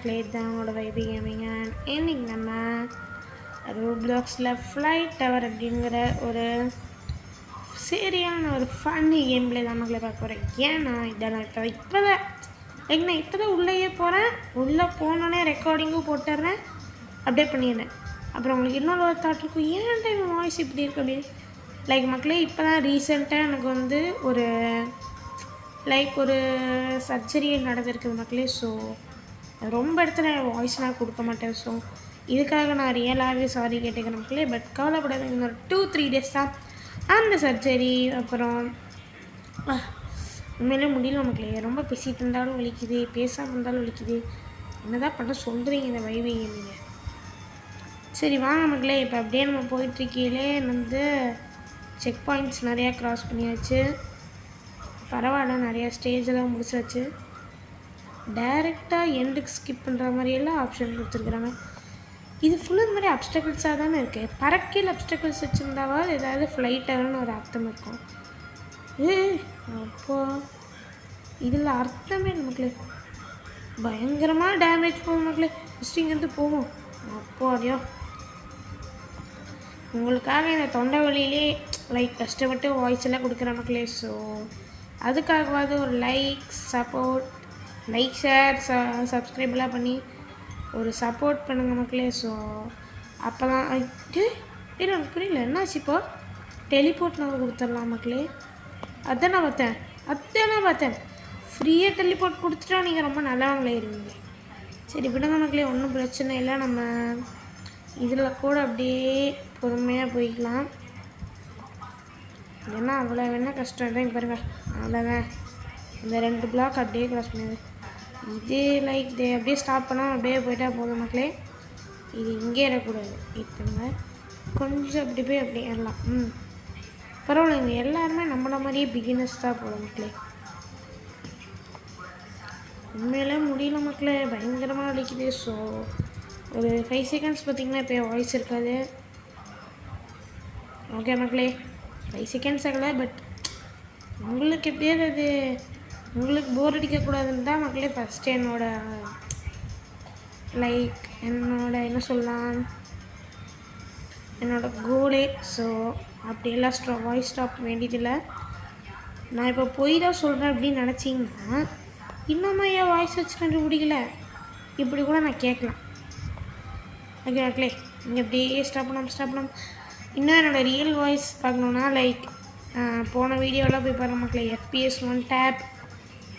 மக்களே, இதுதான் நம்மளோட வைபி கேமிங். அண்ட் இன்னைக்கு நம்ம ரோப்ளாக்ஸில் ஃப்ளைட் டவர் அப்படிங்கிற ஒரு சரியான ஒரு ஃபன்னி கேம் பிளே தான் மக்களே பார்க்க போகிறேன். ஏன்னா இதை நான் இப்போ தான் உள்ளேயே போகிறேன். உள்ளே போனோடனே ரெக்கார்டிங்கும் போட்டுடுறேன், அப்டேட் பண்ணிடுறேன். அப்புறம் உங்களுக்கு இன்னொரு ஒரு தாட் இருக்கும், ஏன் டைம் வாய்ஸ் இப்படி இருக்குது அப்படின்னு. மக்களே, இப்போ தான் ரீசெண்டாக எனக்கு வந்து ஒரு சர்ஜரி நடந்திருக்குது மக்களே. ஸோ ரொம்ப இடத்துல வாய்ஸ் நான் கொடுக்க மாட்டேன். ஸோ இதுக்காக நான் ரியலாகவே சாரி கேட்டுக்கிறேன் மக்களே. பட் கவலைப்படாத, இன்னொரு 2-3 டேஸ் தான் அந்த சர்ஜரி. அப்புறம் உண்மையிலே முடியல மக்களே. ரொம்ப பேசிகிட்டு இருந்தாலும் வலிக்குது, பேசாமல் இருந்தாலும் வலிக்குது. என்ன தான் பண்ண சொல்கிறீங்க இந்த வைவிங்க நீங்கள்? சரி வாங்க மக்களே, இப்போ அப்படியே நம்ம போயிட்டுருக்கையிலே வந்து செக் பாயிண்ட்ஸ் நிறையா க்ராஸ் பண்ணியாச்சு. பரவாயில்ல, நிறையா ஸ்டேஜெல்லாம் முடிச்சாச்சு. டைரெக்டாக எண்டுக்கு ஸ்கிப் பண்ணுற மாதிரியெல்லாம் ஆப்ஷன் கொடுத்துருக்குறாங்க. இது ஃபுல்லாக இந்த மாதிரி அப்டக்கிள்ஸாக தானே இருக்குது. பறக்கையில் அப்டக்கிள்ஸ் வச்சுருந்தாவது ஏதாவது ஃப்ளைட்டாகனு ஒரு அர்த்தம் இருக்கும். அப்போ இதில் அர்த்தமே நமக்கு பயங்கரமாக டேமேஜ் போகும் மக்களே. ஃபஸ்ட்டு இங்கேருந்து போகும். அப்போ அடையோ உங்களுக்காக இந்த தொண்டை வழியிலே கஷ்டப்பட்டு வாய்ஸ் எல்லாம் கொடுக்குற மக்களே. ஸோ அதுக்காகவாது ஒரு லைக் ஷேர் சப்ஸ்கிரைப்லாம் பண்ணி ஒரு சப்போர்ட் பண்ணுங்கள் மக்களே. ஸோ அப்போ தான் எனக்கு புரியல என்னாச்சு. இப்போ டெலிபோர்ட் நான் கொடுத்துடலாம் மக்களே. அதான் நான் பார்த்தேன் ஃப்ரீயாக டெலிபோர்ட் கொடுத்துட்டா நீங்கள் ரொம்ப நல்லவங்களே இருவீங்க. சரி விடுங்க மக்களே, ஒன்றும் பிரச்சனை இல்லை. நம்ம இதில் கூட அப்படியே பொறுமையாக போய்க்கலாம். ஏன்னா அவ்வளோ வேணால் கஷ்டம் தான். பாருங்க, அவ்வளோதான். இந்த 2 பிளாக் அப்படியே கிராஸ் பண்ணுது. இதே அப்படியே ஸ்டாப் பண்ணால் அப்படியே போயிட்டா போதும் மக்களே. இது இங்கே ஏறக்கூடாது. இப்போ கொஞ்சம் அப்படி போய் அப்படி ஏறலாம். பரவாயில்லைங்க, எல்லாருமே நம்மள மாதிரியே பிகினர்ஸ் தான் போதும் மக்களே. உண்மையிலே முடியல மக்களே, பயங்கரமாக அடிக்குது. ஸோ ஒரு 5 செகண்ட்ஸ் பார்த்திங்கன்னா இப்போ வாய்ஸ் இருக்காது. ஓகே மக்களே, 5 செகண்ட்ஸ் ஆகலை. பட் உங்களுக்கு எப்படியாவது அது உங்களுக்கு போர் அடிக்கக்கூடாதுன்னு தான் மக்களே ஃபஸ்ட்டு என்னோட என்ன சொல்லலாம், என்னோட கோலே. ஸோ அப்படியெல்லாம் வாய்ஸ் ஸ்டாப் வேண்டியதில்லை. நான் இப்போ போய் தான் சொல்கிறேன் அப்படின்னு நினச்சிங்கன்னா இன்னும் என் வாய்ஸ் வச்சு கண்டுபிடிக்கல இப்படி கூட நான் கேட்கலாம். ஓகே மக்களே, இங்கே அப்படியே ஸ்டாப் பண்ணோம். இன்னும் என்னோடய ரியல் வாய்ஸ் பார்க்கணுன்னா போன வீடியோலாம் போய் பாருங்கள் மக்களே. FPS 1 டேப்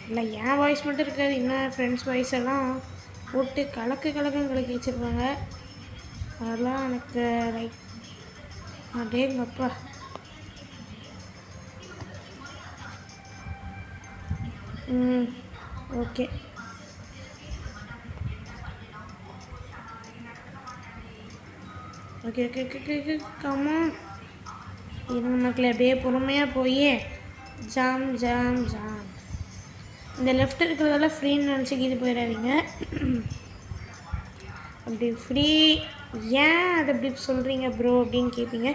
இல்லை, என் வாய்ஸ் மட்டும் இருக்காது, இன்னும் ஃப்ரெண்ட்ஸ் வாய்ஸ் எல்லாம் போட்டு கலக்கி வச்சுருப்பாங்க. அதெல்லாம் எனக்கு அப்படியேங்கப்பா. Okay okay okay okay okay கம்மா இருங்க மக்களே, அப்படியே பொறுமையாக போய் ஜாம் இந்த லெஃப்ட் இருக்கிறதெல்லாம் ஃப்ரீன்னு நினச்சிக்கிட்டு போயிடாதீங்க. அப்படி ஃப்ரீ ஏன் அதை அப்படி சொல்கிறீங்க ப்ரோ அப்படின்னு கேட்பீங்க.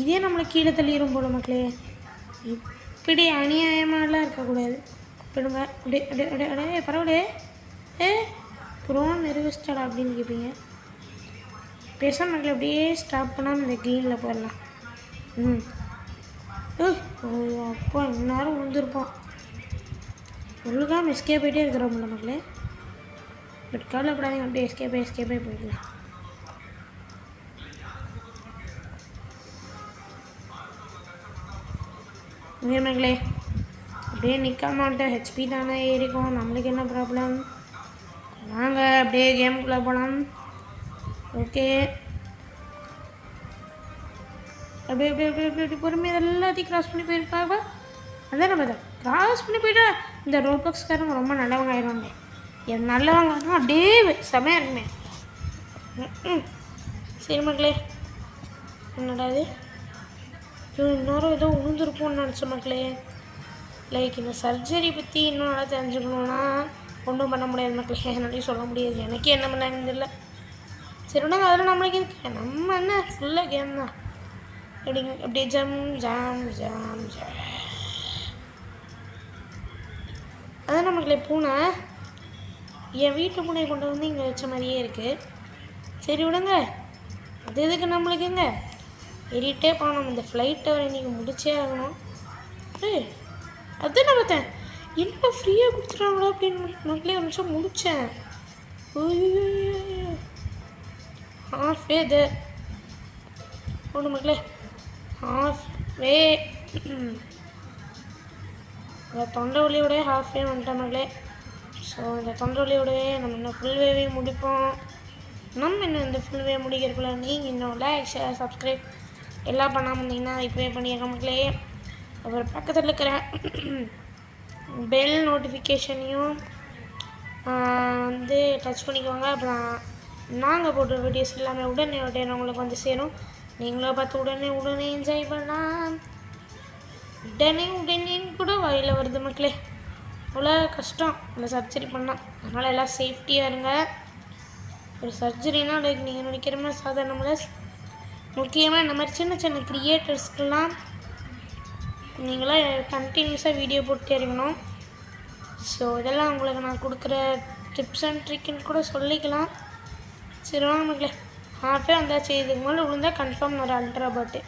இதே நம்மளை கீழே தள்ளிடும் போல மக்களே. இப்படி அநியாயமாலாம் இருக்கக்கூடாது. இப்படிங்க அப்படியே பரவாயில்ல. ப்ரோன்னு நிரூபிச்சிட்டாடா அப்படின்னு கேட்பீங்க. பேசாமல் மக்களே அப்படியே ஸ்டாப் பண்ணாமல் இந்த க்ரீனில் போயிடலாம். அப்போ இந்நேரம் விழுந்துருப்போம். ஒழுங்காக எஸ்கேப் ஆகிட்டே இருக்கிறோம்ல மக்களே. பட் கவலைப்படாதீங்க, அப்படியே எஸ்கேப் ஆகி போயிடலாம். இங்கே மக்களே அப்படியே நிற்க மாட்டேன். ஹெச்பி தானே ஏறிக்கும், நம்மளுக்கு என்ன ப்ராப்ளம். நாங்கள் அப்படியே கேமுக்குள்ளே போகலாம். ஓகே, அப்படியே பொறுமையாக எல்லாத்தையும் க்ராஸ் பண்ணி போயிருப்பாங்க. அதான் நம்ம தான் க்ராஸ் பண்ணி போயிட்டா இந்த ரோட் பாக்ஸ்காரங்க ரொம்ப நல்லவங்க ஆயிடுவாங்க. நல்லவங்க அப்படியே செமையாக இருக்குமே. சரி மக்களே, என்னடாது இன்னொரு ஏதோ உழுந்துருப்போம்னு நினச்ச மக்களே. இந்த சர்ஜரி பற்றி இன்னும் நல்லா தெரிஞ்சுக்கணுன்னா ஒன்றும் பண்ண முடியாது மக்களே. என்னாலையும் சொல்ல முடியாது, எனக்கே என்ன பண்ணாங்கன்னு தெரியல. சரி விடுங்க, அதெல்லாம் நம்மளுக்கு இருக்கு. நம்ம என்ன ஃபுல்லாக கேம் தான். அப்படியே ஜாம் அதான் நம்மளுக்கு பூனை என் வீட்டு பூனையை கொண்டு வந்து இங்கே வச்ச மாதிரியே இருக்குது. சரி விடுங்க, அது எதுக்கு நம்மளுக்குங்க, ஏறிட்டே போகணும். இந்த ஃப்ளைட்டை இன்றைக்கி முடிச்சே ஆகணும். அது நான் பார்த்தேன், என்ன ஃப்ரீயாக கொடுத்துட்டாங்களா அப்படின்னு நாங்களே ஒரு நிமிஷம் முடித்தேன். ஹாஃப் வே இது ஒன்று மக்களே, ஹாஃப் வே தொண்டை வலியோடய ஹாஃப் வே வந்துட்டேன் மக்களே. ஸோ இந்த தொண்டை வலியோடவே நம்ம இன்னும் ஃபுல் வேவே முடிப்போம். நம்ம இன்னும் இந்த ஃபுல் வே முடிக்கிறதுக்குள்ள நீங்கள் இன்னும் லைக் ஷேர் சப்ஸ்கிரைப் எல்லாம் பண்ணாமல் இருந்தீங்கன்னா இப்போவே பண்ணியிருக்க மக்களே. அப்புறம் பக்கத்தில் இருக்கிற பெல் நோட்டிஃபிகேஷனையும் வந்து டச் பண்ணிக்கோங்க. அப்புறம் நாங்கள் போடுற வீடியோஸ் எல்லாமே உடனே உங்களுக்கு வந்து சேரும். நீங்களும் பார்த்து உடனே என்ஜாய் பண்ணலாம். உடனே கூட வாயில் வருது மக்களே, அவ்வளோ கஷ்டம் இந்த சர்ஜரி பண்ணால். அதனால் எல்லாம் சேஃப்டியாக இருங்க. ஒரு சர்ஜரினா லைக் நீங்கள் நினைக்கிற மாதிரி சாதாரண முக்கியமாக இந்த மாதிரி சின்ன க்ரியேட்டர்ஸ்க்கெல்லாம் நீங்களாம் கண்டினியூஸாக வீடியோ போட்டு இருக்கணும். ஸோ இதெல்லாம் உங்களுக்கு நான் கொடுக்குற டிப்ஸ் அண்ட் ட்ரிக்குன்னு கூட சொல்லிக்கலாம். சரி வாங்க மக்களே, ஹாஃபே வந்தாச்சு. இதுக்கு மேலே விழுந்தா கன்ஃபார்ம் ஒரு அல்ட்ரா பர்த்டே.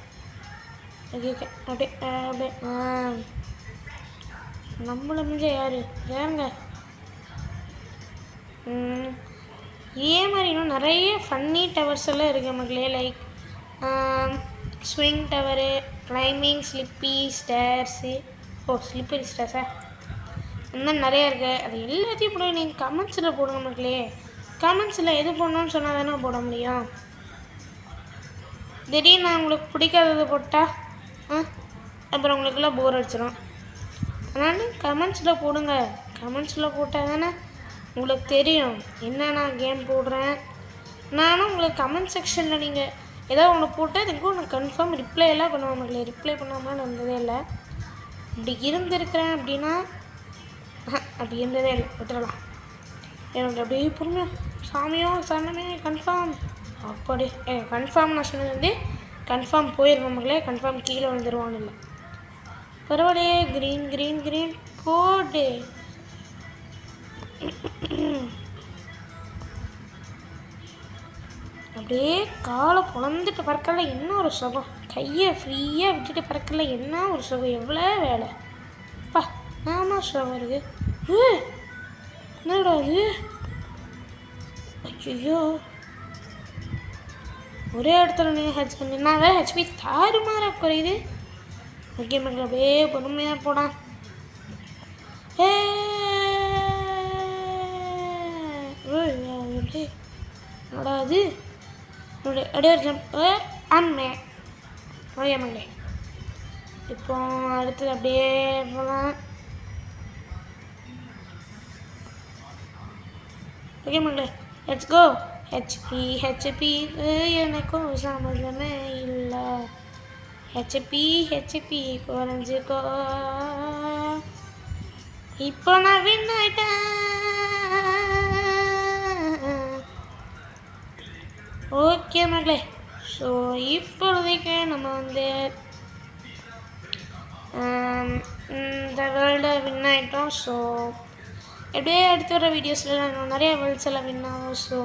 ஓகே அப்படியே நம்மளை மிஞ்ச யாருங்க இதே மாதிரி இன்னும் நிறைய ஃபன்னி டவர்ஸ் எல்லாம் இருக்குது மக்களே. Like swing tower, climbing, slippy stairs, slippery ஸ்டேர்ஸா, இந்த மாதிரி நிறையா இருக்குது. அது எல்லாத்தையும் போட நீங்கள் கமெண்ட்ஸில் போடுங்க மக்களே. கமெண்ட்ஸில் எது போடணும்னு சொன்னால் தானே போட முடியும். திடீர்னு நான் உங்களுக்கு பிடிக்காததை போட்டால் அப்புறம் உங்களுக்கெல்லாம் போர் அடிச்சிடும். அதனால் கமெண்ட்ஸில் போடுங்க. கமெண்ட்ஸில் போட்டால் தானே உங்களுக்கு தெரியும் என்ன நான் கேம் போடுறேன். நானும் உங்களுக்கு கமெண்ட் செக்ஷனில் நீங்கள் ஏதாவது ஒன்று போட்டால் இதுக்கும் நான் கன்ஃபார்ம் ரிப்ளை எல்லாம் பண்ணுவேன் மக்களே. ரிப்ளை பண்ணாமல் வந்ததே இல்லை. இப்படி இருந்திருக்கிறேன் அப்படின்னா அப்படி இருந்ததே இல்லை, விட்டுடலாம். எனக்கு அப்படியே பொறுமையாக சாமியோ சரணமே கன்ஃபார்ம் அப்படி கன்ஃபார்ம் நான் சொன்னது வந்து கன்ஃபார்ம் போயிருக்கோம் மக்களே. கன்ஃபார்ம் கீழே வந்துடுவான்னு இல்லை, பரவாயில்லையே. க்ரீன் போடு. அப்படியே காலை பொழந்துட்டு பறக்கல என்ன ஒரு சுகம். கையை ஃப்ரீயாக விட்டுட்டு பறக்கல என்ன ஒரு சுகம். எவ்வளோ வேலை பா, ஆமாம் சுகம் இருக்குது. என்னடா அது, ஐயோ ஒரே இடத்துல நீங்கள் ஹெச்பி தாறுமாறாக குறையுது. ஓகே மக்கள், அப்படியே பொறுமையாக போடான். என்னடா அது, அப்படியே ஜம்ப் அம்மே. ஓகே மக்களே, இப்போ அடுத்தது அப்படியே போகலாம். ஓகே மக்களே, லெட்ஸ் கோ. ஹெச்பி எனக்கும் சம்மந்தமே இல்லை. ஹெச்பி குறைஞ்சிக்கோ. இப்போ நான் வின் ஆயிட்டேன். ஓகே மக்களே, ஸோ இப்பொழுதைக்கு நம்ம வந்து இந்த வேர்ல்டை வின் ஆகிட்டோம். ஸோ எப்படியே அடுத்து வர வீடியோஸில் நான் நிறைய வேர்ல்ட்ஸ் எல்லாம் வின் ஆகும். ஸோ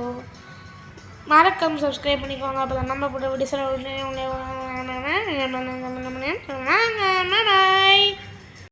மறக்காம சப்ஸ்கிரைப் பண்ணிக்கோங்க. அப்போ தான் நம்ம போட்ட வீடியோஸில்